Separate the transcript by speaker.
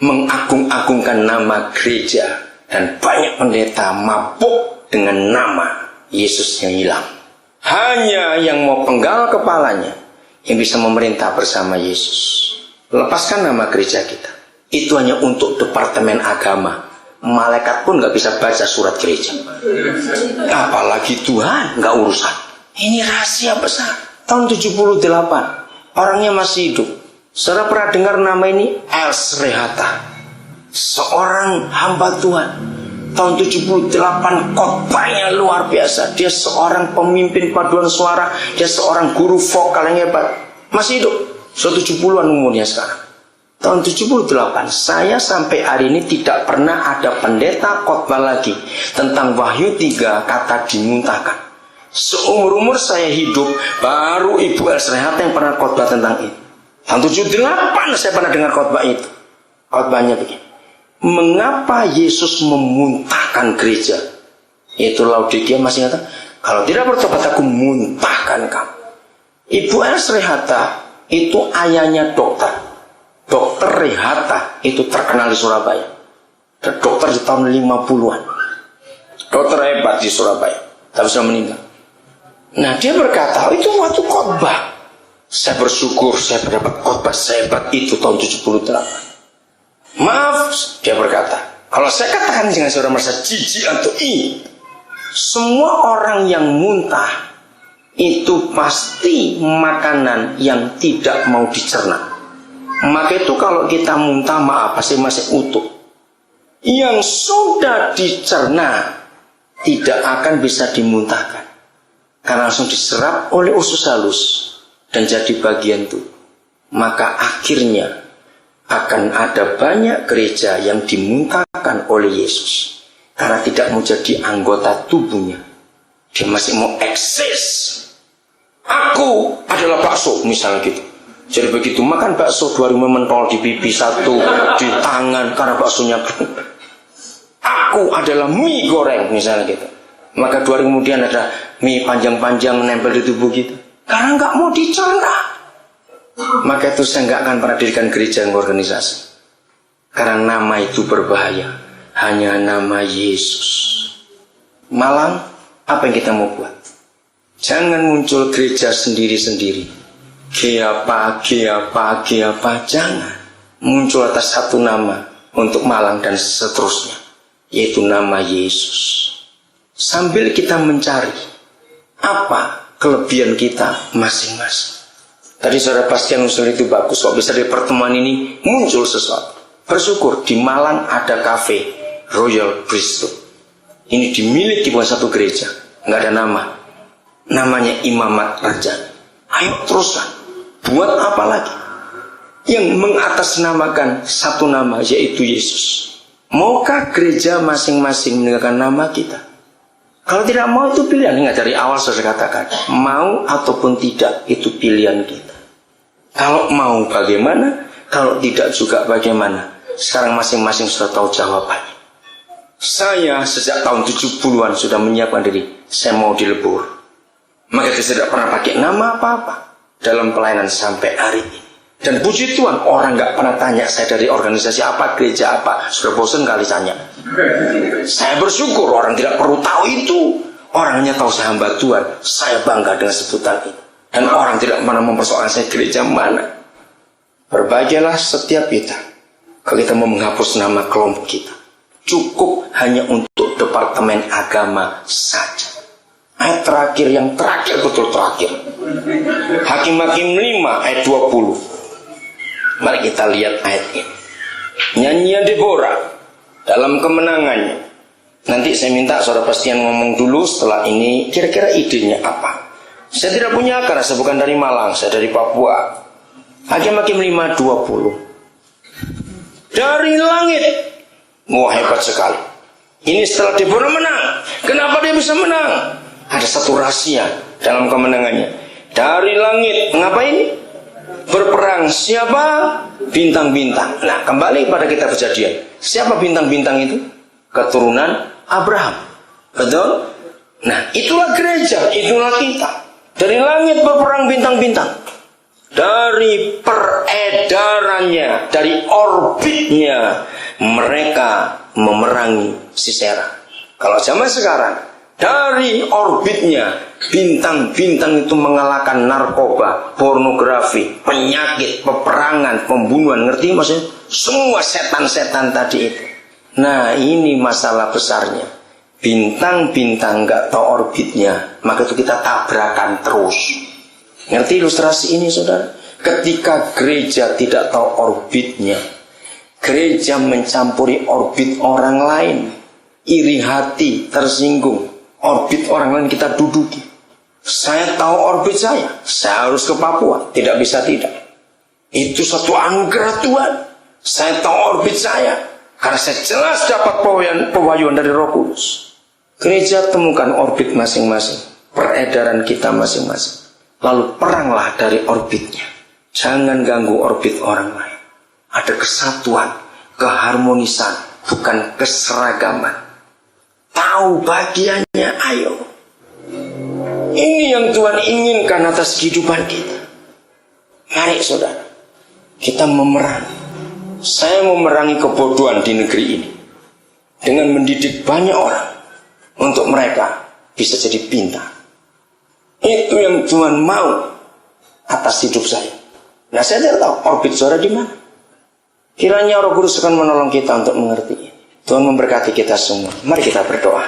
Speaker 1: mengagung-agungkan nama gereja, dan banyak pendeta mabuk dengan nama Yesus yang hilang. Hanya yang mau penggal kepalanya yang bisa memerintah bersama Yesus. Lepaskan nama gereja kita. Itu hanya untuk departemen agama. Malaikat pun gak bisa baca surat gereja. Apalagi Tuhan gak urusan. Ini rahasia besar. Tahun 78, orangnya masih hidup. Saudara pernah dengar nama ini? Els Rehata, seorang hamba Tuhan. Tahun 78, khotbahnya luar biasa. Dia seorang pemimpin paduan suara. Dia seorang guru vokal yang hebat. Masih hidup. Sudah 70-an umurnya sekarang. Tahun 78, saya sampai hari ini tidak pernah ada pendeta khotbah lagi tentang Wahyu 3 kata dimuntahkan. Seumur-umur saya hidup, baru Ibu Els Rehata yang pernah khotbah tentang itu. Tahun 78 saya pernah dengar khotbah itu. Khotbahnya begini. Mengapa Yesus memuntahkan gereja? Itu Laodikia masih kata, kalau tidak bertobat aku muntahkan kamu. Ibu Els Rehata itu ayahnya dokter. Dokter Rehata itu terkenal di Surabaya. Dokter di tahun 50-an. Dokter hebat di Surabaya, tapi sudah meninggal. Nah, dia berkata, itu waktu khotbah. Saya bersyukur saya mendapat khotbah sehebat itu tahun 78. Maaf, dia berkata, kalau saya katakan dengan saudara merasa jijik atau ini, semua orang yang muntah itu pasti makanan yang tidak mau dicerna. Maka itu kalau kita muntah, maaf, pasti masih utuh. Yang sudah dicerna tidak akan bisa dimuntahkan, karena langsung diserap oleh usus halus dan jadi bagian tubuh. Maka akhirnya akan ada banyak gereja yang dimuntahkan oleh Yesus karena tidak mau jadi anggota tubuhnya. Dia masih mau eksis. Aku adalah bakso, misalnya gitu. Jadi begitu makan bakso, 2 hari mentol di pipi, 1 di tangan karena baksonya. Aku adalah mie goreng, misalnya gitu. Maka 2 hari kemudian ada mie panjang-panjang nempel di tubuh kita. Karena nggak mau dicerna. Maka itu saya nggak akan pernah dirikan gereja dan organisasi. Karena nama itu berbahaya. Hanya nama Yesus. Malang, apa yang kita mau buat? Jangan muncul gereja sendiri-sendiri. Giapa. Jangan. Muncul atas satu nama untuk Malang dan seterusnya. Yaitu nama Yesus. Sambil kita mencari apa kelebihan kita masing-masing. Tadi saudara pastian usul itu bagus. Kok bisa di pertemuan ini muncul sesuatu. Bersyukur di Malang ada kafe Royal Priesthood. Ini dimiliki bukan satu gereja, nggak ada nama. Namanya Imamat Raja. Ayo teruskan. Buat apa lagi? Yang mengatasnamakan satu nama, yaitu Yesus. Maukah gereja masing-masing meninggalkan nama kita? Kalau tidak mau, itu pilihan. Ingat dari awal saya katakan, mau ataupun tidak itu pilihan kita. Kalau mau bagaimana, kalau tidak juga bagaimana. Sekarang masing-masing sudah tahu jawabannya. Saya sejak tahun 70-an sudah menyiapkan diri, saya mau dilebur. Maka saya tidak pernah pakai nama apa-apa dalam pelayanan sampai hari ini. Dan puji Tuhan, orang nggak pernah tanya saya dari organisasi apa, gereja apa. Sudah bosan kali tanya. Saya bersyukur orang tidak perlu tahu itu. Orang hanya tahu saya hamba Tuhan. Saya bangga dengan sebutan itu. Dan orang tidak pernah mempersoalkan saya gereja mana. Berbahagialah setiap kita kalau kita mau menghapus nama kelompok kita. Cukup hanya untuk departemen agama saja. Ayat terakhir, yang terakhir, betul terakhir. Hakim-Hakim 5 ayat 20. Mari kita lihat ayat ini. Nyanyian Deborah dalam kemenangannya. Nanti saya minta saudara pastian ngomong dulu setelah ini kira-kira idenya apa. Saya tidak punya akar, saya bukan dari Malang, saya dari Papua. Hakim-Hakim 5:20. Dari langit. Wah, hebat sekali. Ini setelah Deborah menang. Kenapa dia bisa menang? Ada satu rahasia dalam kemenangannya. Dari langit, ngapain? Berperang. Siapa? Bintang-bintang. Nah, kembali pada kita kejadian. Siapa bintang-bintang itu? Keturunan Abraham. Betul? Nah, itulah gereja, itulah kita. Dari langit berperang bintang-bintang. dari peredarannya, dari orbitnya mereka memerangi Sisera. Kalau zaman sekarang, dari orbitnya bintang-bintang itu mengalahkan narkoba, pornografi, penyakit, peperangan, pembunuhan. Ngerti maksudnya? Semua setan-setan tadi itu. Nah, ini masalah besarnya. Bintang-bintang nggak tahu orbitnya, maka itu kita tabrakan terus. Ngerti ilustrasi ini, saudara? Ketika gereja tidak tahu orbitnya, gereja mencampuri orbit orang lain, iri hati, tersinggung, orbit orang lain kita duduki. Saya tahu orbit saya harus ke Papua, tidak bisa tidak. Itu satu anugerah Tuhan. Saya tahu orbit saya, karena saya jelas dapat pewahyuan dari Roh Kudus. Gereja temukan orbit masing-masing, peredaran kita masing-masing. Lalu peranglah dari orbitnya. Jangan ganggu orbit orang lain. Ada kesatuan, keharmonisan, bukan keseragaman. Tahu bagiannya, ayo. Ini yang Tuhan inginkan atas kehidupan kita. Mari saudara, kita memerangi. Saya memerangi kebodohan di negeri ini dengan mendidik banyak orang untuk mereka bisa jadi pintar. Itu yang Tuhan mau atas hidup saya. Nah, saya tidak tahu orbit saudara di mana. Kiranya Roh Kudus akan menolong kita untuk mengerti. Tuhan memberkati kita semua. Mari kita berdoa.